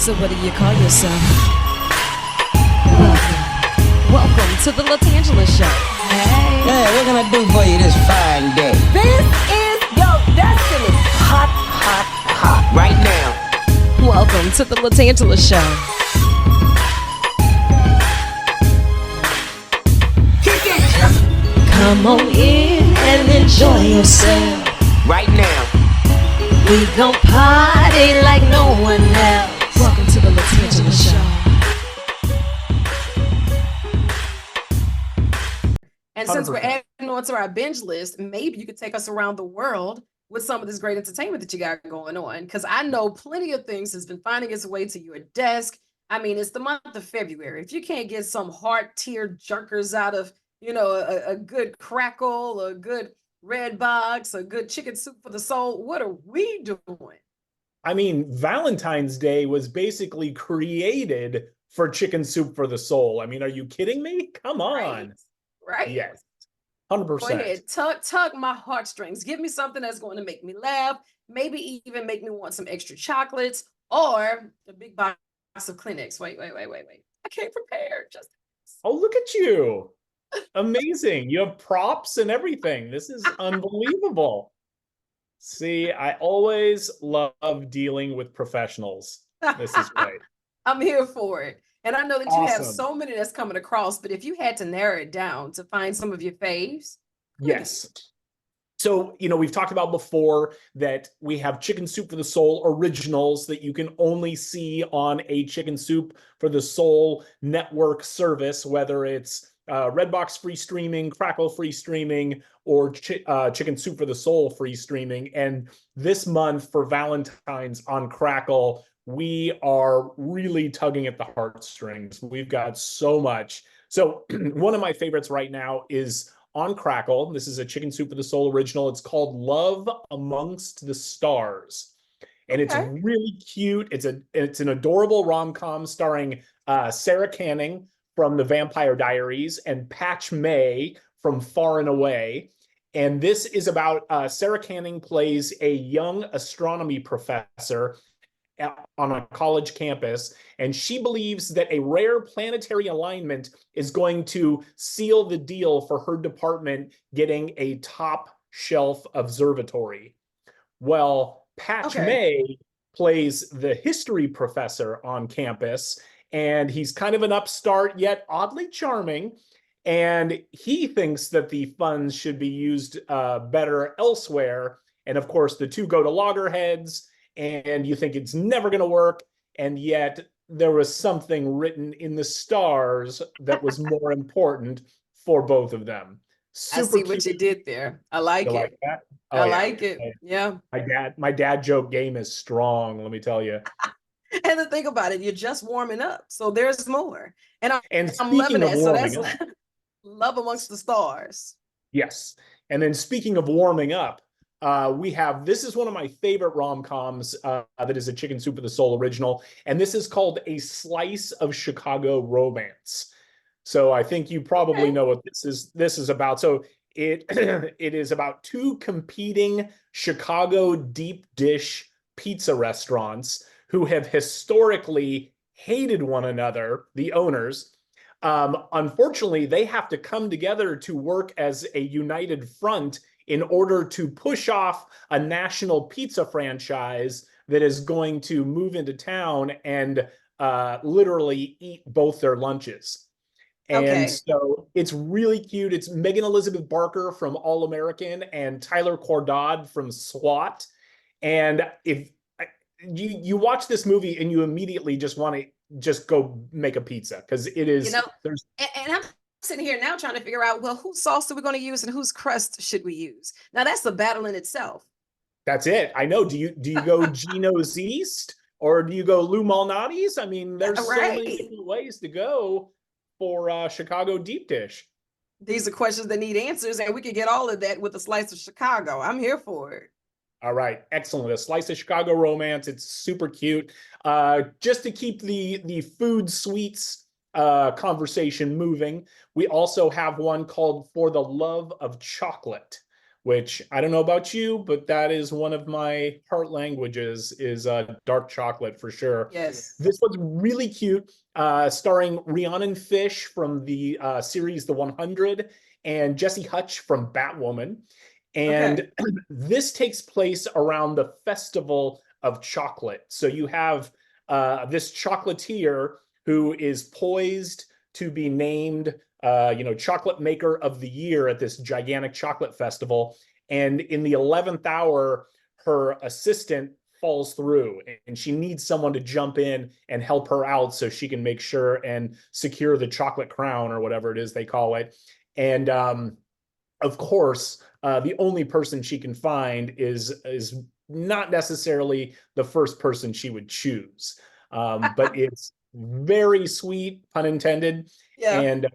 So what do you call yourself? Welcome to the LaTangela Show. Hey. Hey, what can I do for you this fine day? This is your destiny. Hot, hot, hot. Right now. Welcome to the LaTangela Show. Kick it. Come on in and enjoy yourself. Right now. We gon' party like no one else. Welcome to the LaTangela Show. And since we're adding on to our binge list, maybe you could take us around the world with some of this great entertainment that you got going on. Because I know plenty of things has been finding its way to your desk. I mean, it's the month of February. If you can't get some heart tear jerkers out of, a good Crackle, a good RedBox, a good chicken soup for the soul, what are we doing? I mean, Valentine's Day was basically created for chicken soup for the soul. I mean, are you kidding me? Come on. Right. Yes. 100%. Go ahead, tug my heartstrings. Give me something that's going to make me laugh, maybe even make me want some extra chocolates or a big box of Kleenex. Wait. I can't prepare. Just Oh, look at you. Amazing. You have props and everything. This is unbelievable. See, I always love dealing with professionals. This is great. I'm here for it. And I know that you have Awesome. so many that's coming across, but if you had to narrow it down to find some of your faves. Yes. So, we've talked about before that we have Chicken Soup for the Soul originals that you can only see on a Chicken Soup for the Soul network service, whether it's RedBox free streaming, Crackle free streaming, or Chicken Soup for the Soul free streaming. And this month for Valentine's on Crackle, we are really tugging at the heartstrings. We've got so much. So one of my favorites right now is on Crackle. This is a Chicken Soup for the Soul original. It's called Love Amongst the Stars. And it's really cute. It's an adorable rom-com starring Sarah Canning from The Vampire Diaries and Patch May from Far and Away. And this is about Sarah Canning plays a young astronomy professor on a college campus, and she believes that a rare planetary alignment is going to seal the deal for her department getting a top shelf observatory. Well, Patch May plays the history professor on campus, and he's kind of an upstart yet oddly charming, and he thinks that the funds should be used better elsewhere. And of course, the two go to loggerheads, and you think it's never going to work, and yet there was something written in the stars that was more important for both of them. I see what you did there. I like it. Like that? Oh, I like it. Yeah. My dad joke game is strong, let me tell you. And the thing about it, you're just warming up, so there's more. And I'm speaking loving of it. So that's warming up, Love Amongst the Stars. yes. And then speaking of warming up, this is one of my favorite rom-coms that is a Chicken Soup for the Soul original, and this is called A Slice of Chicago Romance. So I think you probably know what this is about. So it it is about two competing Chicago deep dish pizza restaurants who have historically hated one another, the owners. Unfortunately, they have to come together to work as a united front in order to push off a national pizza franchise that is going to move into town and literally eat both their lunches. And so it's really cute. It's Megan Elizabeth Barker from All American and Tyler Cordod from SWAT. And if you watch this movie and you immediately just want to just go make a pizza, because it is. And I'm sitting here now trying to figure out, well, whose sauce are we going to use and whose crust should we use? Now that's a battle in itself. That's it. I know. Do you go Geno's East or do you go Lou Malnati's? I mean, there's so many different ways to go for Chicago deep dish. These are questions that need answers, and we can get all of that with a slice of Chicago. I'm here for it. All right, excellent. A Slice of Chicago Romance. It's super cute. Just to keep the food sweets conversation moving, we also have one called For the Love of Chocolate, which I don't know about you, but that is one of my heart languages, is dark chocolate for sure. Yes. This one's really cute, starring Rhiannon Fish from the series The 100 and Jesse Hutch from Batwoman. And this takes place around the Festival of Chocolate. So you have this chocolatier who is poised to be named chocolate maker of the year at this gigantic chocolate festival. And in the 11th hour, her assistant falls through and she needs someone to jump in and help her out so she can make sure and secure the chocolate crown, or whatever it is they call it. And of course, the only person she can find is not necessarily the first person she would choose. But it's very sweet, pun intended. Yeah. And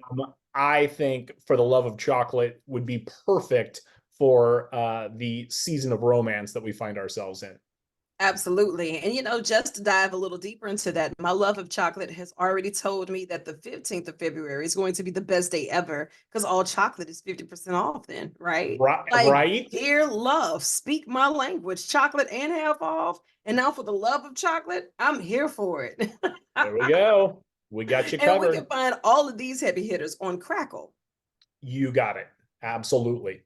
I think For the Love of Chocolate would be perfect for the season of romance that we find ourselves in. Absolutely. And, just to dive a little deeper into that, my love of chocolate has already told me that the 15th of February is going to be the best day ever because all chocolate is 50% off then, right? Right. Dear love, speak my language, chocolate and half off. And now For the Love of Chocolate, I'm here for it. There we go. We got you And covered. we can find all of these heavy hitters on Crackle. You got it. Absolutely.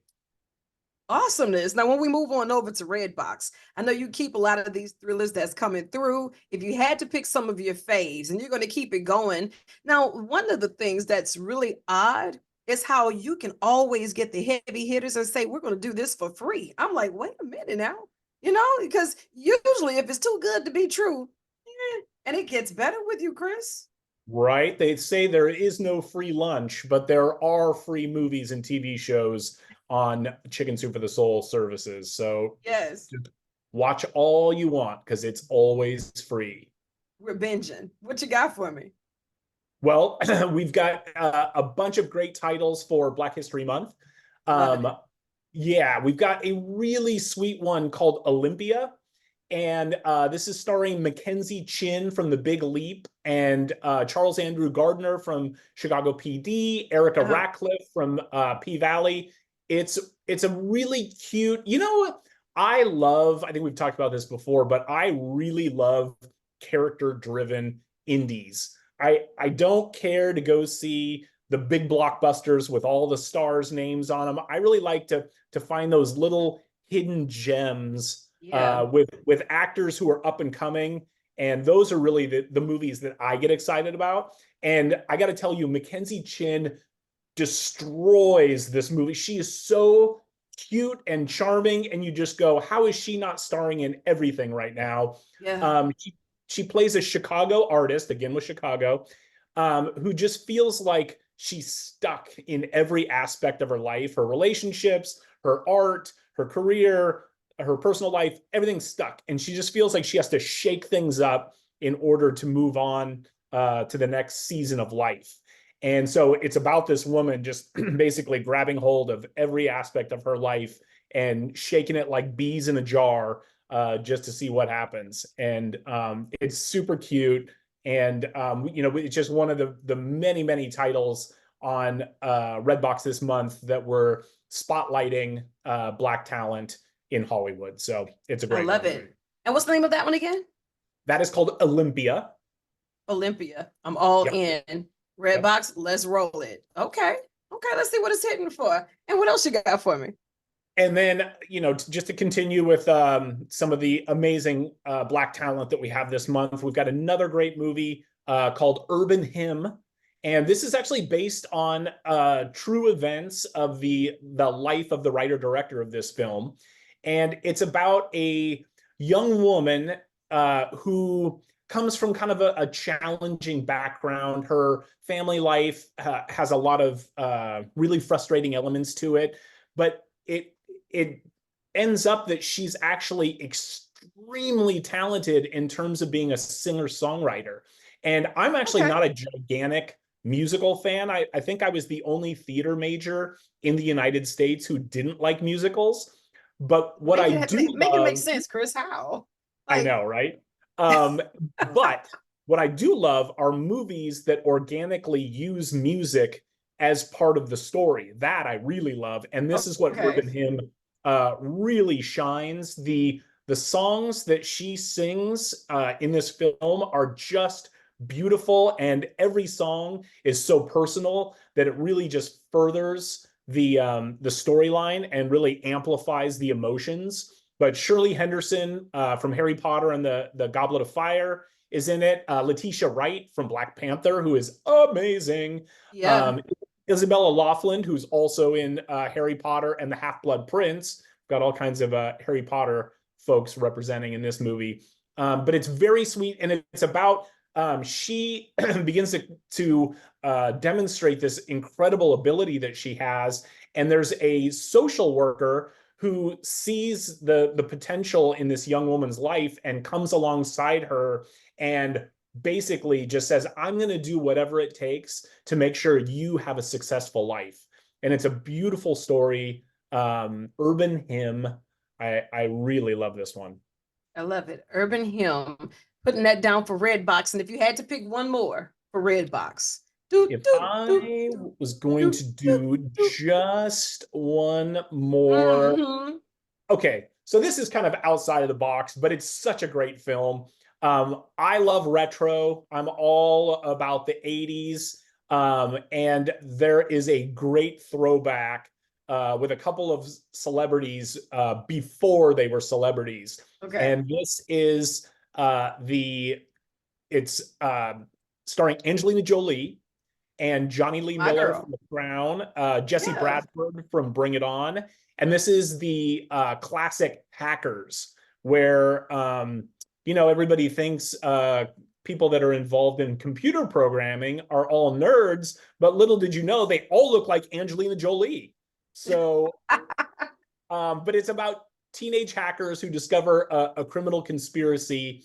Awesomeness. Now, when we move on over to RedBox, I know you keep a lot of these thrillers that's coming through. If you had to pick some of your faves and you're going to keep it going. Now, one of the things that's really odd is how you can always get the heavy hitters and say, we're going to do this for free. I'm like, wait a minute now, because usually if it's too good to be true, and it gets better with you, Chris. Right. They say there is no free lunch, but there are free movies and TV shows on Chicken Soup for the Soul services. So yes, watch all you want because it's always free. We're binging. What you got for me? Well, we've got a bunch of great titles for Black History Month. Yeah, we've got a really sweet one called Olympia. And this is starring Mackenzie Chin from The Big Leap and Charles Andrew Gardner from Chicago PD, Erica Ratcliffe from P-Valley. It's a really cute, I think we've talked about this before, but I really love character-driven indies. I don't care to go see the big blockbusters with all the stars' names on them. I really like to find those little hidden gems with actors who are up and coming. And those are really the movies that I get excited about. And I got to tell you, Mackenzie Chin destroys this movie. She is so cute and charming. And you just go, how is she not starring in everything right now? Yeah. She plays a Chicago artist, again with Chicago, who just feels like she's stuck in every aspect of her life, her relationships, her art, her career, her personal life, everything's stuck. And she just feels like she has to shake things up in order to move on to the next season of life. And so it's about this woman just basically grabbing hold of every aspect of her life and shaking it like bees in a jar just to see what happens. And it's super cute. And, it's just one of the many, many titles on RedBox this month that we're spotlighting Black talent in Hollywood. So it's a great I love movie. it. And what's the name of that one again? That is called Olympia. Olympia. I'm all Yep. in. RedBox, let's roll it. Okay. Let's see what it's hitting for. And what else you got for me? And then, just to continue with some of the amazing Black talent that we have this month, we've got another great movie called Urban Hymn. And this is actually based on true events of the life of the writer-director of this film. And it's about a young woman who comes from kind of a challenging background. Her family life has a lot of really frustrating elements to it, but it ends up that she's actually extremely talented in terms of being a singer-songwriter. And I'm actually not a gigantic musical fan. I think I was the only theater major in the United States who didn't like musicals. But what I do make it make sense, Chris. How? I know, right? But what I do love are movies that organically use music as part of the story. That I really love. And this is what Urban Hymn really shines. The songs that she sings in this film are just beautiful, and every song is so personal that it really just furthers the storyline and really amplifies the emotions. But Shirley Henderson from Harry Potter and the Goblet of Fire is in it. Letitia Wright from Black Panther, who is amazing. Yeah. Isabella Laughlin, who's also in Harry Potter and the Half-Blood Prince. Got all kinds of Harry Potter folks representing in this movie. But it's very sweet, and it's about she begins to demonstrate this incredible ability that she has, and there's a social worker who sees the potential in this young woman's life and comes alongside her and basically just says, I'm going to do whatever it takes to make sure you have a successful life. And it's a beautiful story, urban hymn. I really love this one. I love it. Urban hymn. Putting that down for RedBox. And if you had to pick one more for RedBox, If I was going to do just one more. Mm-hmm. Okay, so this is kind of outside of the box, but it's such a great film. I love retro. I'm all about the 80s. And there is a great throwback with a couple of celebrities before they were celebrities. Okay. And this is it's starring Angelina Jolie and Johnny Lee My Miller girl. from The Crown, Jesse Yeah. Bradford from Bring It On. And this is the classic Hackers, where, everybody thinks people that are involved in computer programming are all nerds, but little did you know, they all look like Angelina Jolie. So, but it's about teenage hackers who discover a criminal conspiracy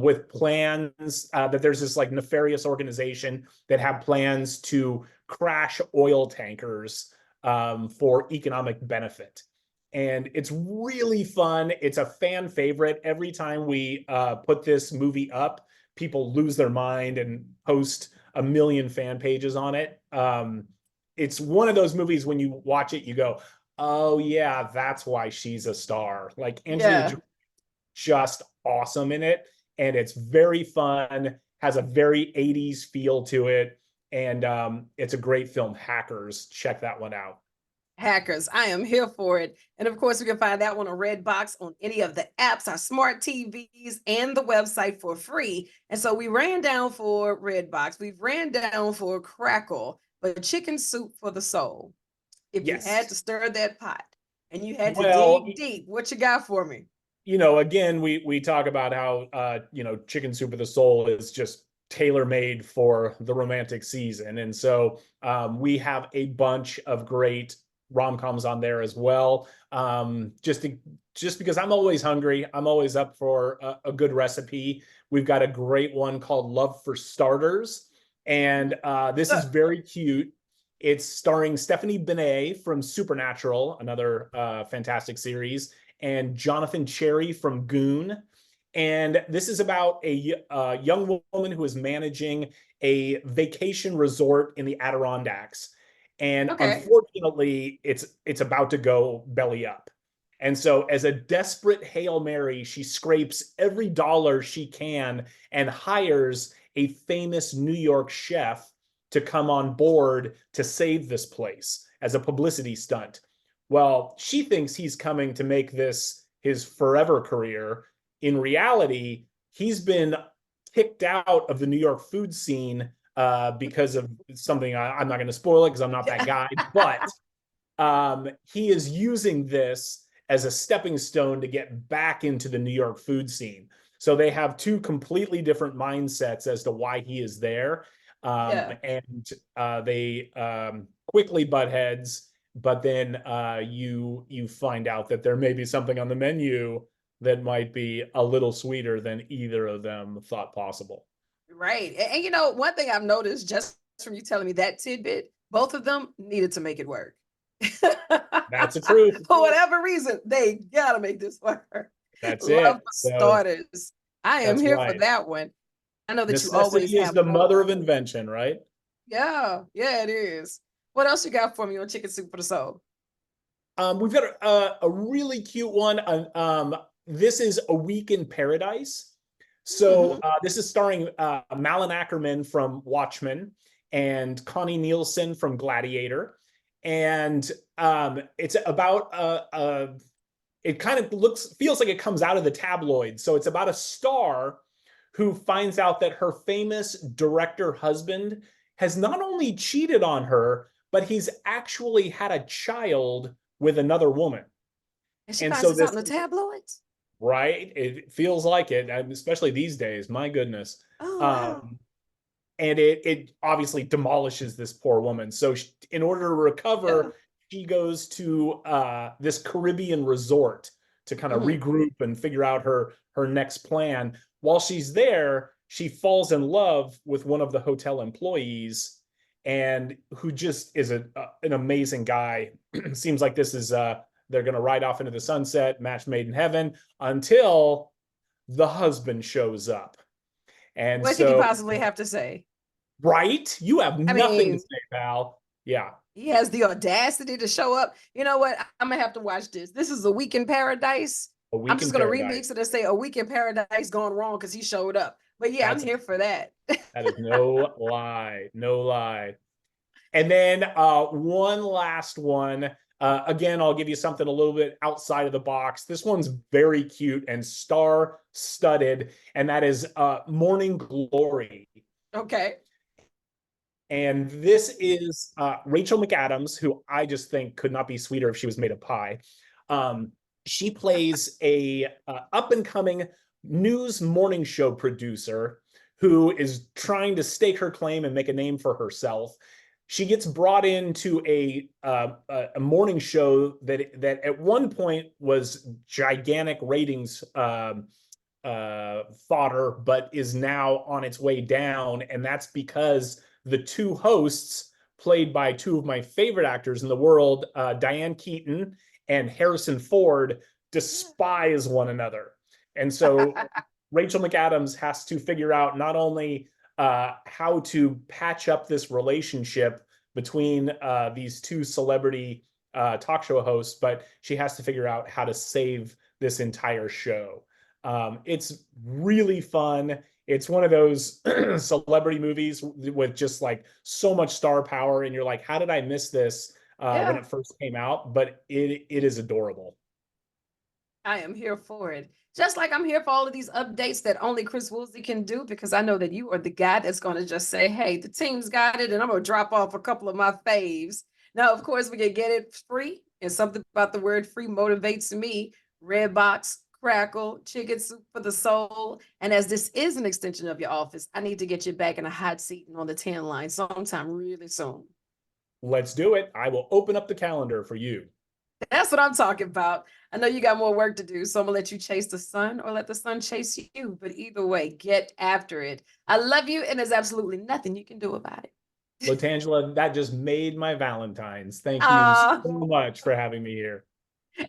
with plans that there's this like nefarious organization that have plans to crash oil tankers for economic benefit. And it's really fun. It's a fan favorite. Every time we put this movie up, people lose their mind and post a million fan pages on it. It's one of those movies when you watch it, you go, oh yeah, that's why she's a star. Like Angelina Jolie, just awesome in it. And it's very fun, has a very 80s feel to it. And it's a great film. Hackers, check that one out. Hackers, I am here for it. And of course, we can find that one on RedBox on any of the apps, our smart TVs, and the website for free. And so we ran down for RedBox, we've ran down for Crackle, but Chicken Soup for the Soul. If you had to stir that pot and you had to dig deep, what you got for me? Again, we talk about how Chicken Soup for the Soul is just tailor-made for the romantic season. And so we have a bunch of great rom-coms on there as well. Just because I'm always hungry, I'm always up for a good recipe. We've got a great one called Love for Starters. And this is very cute. It's starring Stephanie Benet from Supernatural, another fantastic series, and Jonathan Cherry from Goon. And this is about a young woman who is managing a vacation resort in the Adirondacks. And unfortunately, it's about to go belly up. And so as a desperate Hail Mary, she scrapes every dollar she can and hires a famous New York chef to come on board to save this place as a publicity stunt. Well, she thinks he's coming to make this his forever career. In reality, he's been kicked out of the New York food scene because of something. I'm not going to spoil it because I'm not that guy, but he is using this as a stepping stone to get back into the New York food scene. So they have two completely different mindsets as to why he is there. And they quickly butt heads, but then you find out that there may be something on the menu that might be a little sweeter than either of them thought possible. Right. And one thing I've noticed just from you telling me that tidbit, both of them needed to make it work. That's the truth. For whatever reason, they gotta make this work. That's Love it. for starters. I am here for that one. I know that Necessity you always is have the more. mother of invention, right? Yeah, it is. What else you got for me on Chicken Soup for the Soul? We've got a really cute one. This is A Week in Paradise. So this is starring Malin Ackerman from Watchmen and Connie Nielsen from Gladiator. And it's about it kind of feels like it comes out of the tabloids. So it's about a star who finds out that her famous director husband has not only cheated on her, but he's actually had a child with another woman. And she And finds so this out in the tabloids? right, it feels like it, especially these days. My goodness. Oh, wow. And it obviously demolishes this poor woman. So in order to recover, she goes to this Caribbean resort to kind of regroup and figure out her next plan. While she's there, she falls in love with one of the hotel employees, and who just is an amazing guy. Seems like this is they're going to ride off into the sunset, match made in heaven, until the husband shows up. And What could he so, possibly have to say? right? You have I nothing to mean, say, Val. Yeah. he has the audacity to show up. You know what? I'm gonna have to watch this. This is A Week in Paradise. A I'm Week in just gonna Paradise. remix it and say A Week in Paradise gone wrong because he showed up. But yeah, I'm here for that. That is no lie. No lie. And then one last one. Again, I'll give you something a little bit outside of the box. This one's very cute and star-studded, and that is Morning Glory. Okay. And this is Rachel McAdams, who I just think could not be sweeter if she was made of pie. She plays a up-and-coming news morning show producer who is trying to stake her claim and make a name for herself. She gets brought into a morning show that at one point was gigantic ratings fodder, but is now on its way down, and that's because the two hosts, played by two of my favorite actors in the world, Diane Keaton and Harrison Ford, despise one another. And so Rachel McAdams has to figure out not only how to patch up this relationship between these two celebrity talk show hosts, but she has to figure out how to save this entire show. It's really fun. It's one of those celebrity movies with just like so much star power, and you're like, how did I miss this when it first came out? But it is adorable. I am here for it. Just like I'm here for all of these updates that only Chris Woolsey can do, because I know that you are the guy that's going to just say, hey, the team's got it, and I'm going to drop off a couple of my faves. Now, of course, we can get it free, and something about the word free motivates me. RedBox, Crackle, Chicken Soup for the Soul. And as this is an extension of your office, I need to get you back in a hot seat and on the 10 line sometime really soon. Let's do it. I will open up the calendar for you. That's what I'm talking about. I know you got more work to do, so I'm gonna let you chase the sun or let the sun chase you. But either way, get after it. I love you, and there's absolutely nothing you can do about it. LaTangela, that just made my Valentine's. Thank you so much for having me here.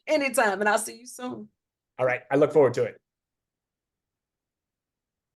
Anytime, and I'll see you soon. All right. I look forward to it.